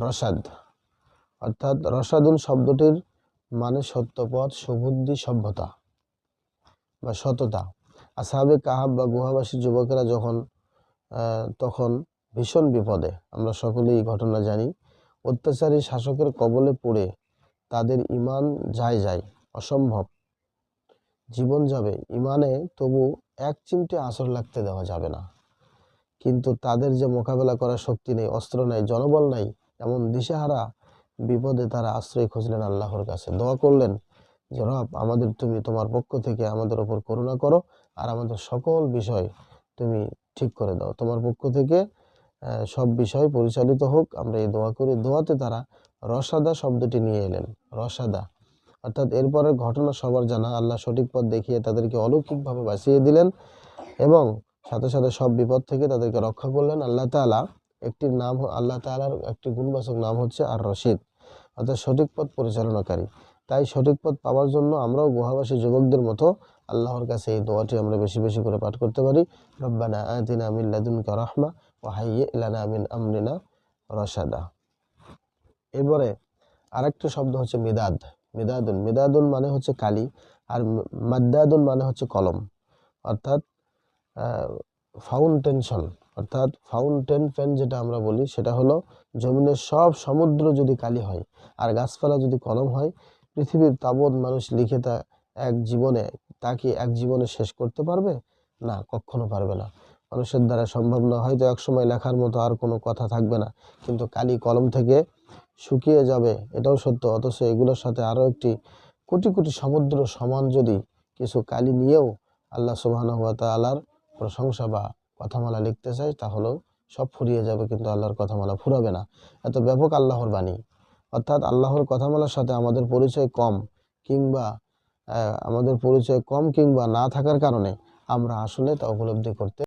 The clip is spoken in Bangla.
রসাদ, অর্থাৎ রসাদুন শব্দটির মানে সত্যপথ, সুবুদ্ধি, সভ্যতা বা সততা। আসহাবে কাহাব বা গুহাবাসী যুবকেরা তখন ভীষণ বিপদে, আমরা সকলেই ঘটনা জানি। অত্যাচারী শাসকের কবলে পড়ে তাদের ঈমান যায় অসম্ভব, জীবন যাবে ঈমানে, তবু এক চিমটে আঁচড় লাগতে দেওয়া যাবে না। কিন্তু তাদের যে মোকাবেলা করার শক্তি নেই, অস্ত্র নাই, জনবল নাই, এমন দিশেহারা বিপদে তারা আশ্রয় খুঁজলেন আল্লাহর কাছে, দোয়া করলেন যে রব, তুমি তোমার পক্ষ থেকে আমাদের ওপর করুণা করো আর আমাদের সকল বিষয় তুমি ঠিক করে দাও, তোমার পক্ষ থেকে সব বিষয় পরিচালিত হোক, আমরা এই দোয়া করি। দোয়াতে তারা রসাদা শব্দটি নিয়ে এলেন, রসাদা, অর্থাৎ এরপরের ঘটনা সবার জানা। আল্লাহ সঠিক পথ দেখিয়ে তাদেরকে অলৌকিকভাবে বাঁচিয়ে দিলেন এবং সাথে সাথে সব বিপদ থেকে তাদেরকে রক্ষা করলেন আল্লাহ তাআলা। আল্লাহ তাআলার একটি গুণবাচক নাম হচ্ছে আর রশিদ, অর্থাৎ সঠিক পথ পরিচালনাকারী। তাই সঠিক পথ পাওয়ার জন্য আমরাও গুহাবাসী যুবকদের মতো আল্লাহর কাছে এই দোয়াটি আমরা বেশি বেশি করে পাঠ করতে পারি। রব্বানা আতিনা মিন লাদুনকা রাহমা ওয়া হাইয়্যি লানা মিন আমরিনা রাশাদা। এরপরে আরেকটা শব্দ হচ্ছে মিদাদ। মিদাদুন মানে হচ্ছে কালি, আর মাদ্দাদুন মানে হচ্ছে কলম, অর্থাৎ ফাউন্টেনশন, অর্থাৎ ফাউন্টেন পেন যেটা আমরা বলি, সেটা হলো জমিনের সব সমুদ্র যদি কালি হয় আর গাছপালা যদি কলম হয়, পৃথিবীর তাবৎ মানুষ লিখে তা কি এক জীবনে শেষ করতে পারবে? না, কখনো পারবে না, মানুষের দ্বারা সম্ভব না। হয়তো একসময় লেখার মতো আর কোনো কথা থাকবে না, কিন্তু কালি কলম থেকে শুকিয়ে যাবে, এটাও সত্য। অথচ এগুলোর সাথে আরও একটি কোটি কোটি সমুদ্র সমান যদি কিছু কালি নিয়েও আল্লাহ সুবহানাহু ওয়া তাআলার প্রশংসা বা কথামালা লিখতে চাই, তাহলেও সব ফুরিয়ে যাবে, কিন্তু আল্লাহর কথামালা ফুরাবে না। এত ব্যাপক আল্লাহর বাণী। অর্থাৎ আল্লাহর কথামালার সাথে আমাদের পরিচয় কম কিংবা না থাকার কারণে আমরা আসলে তা উপলব্ধি করতে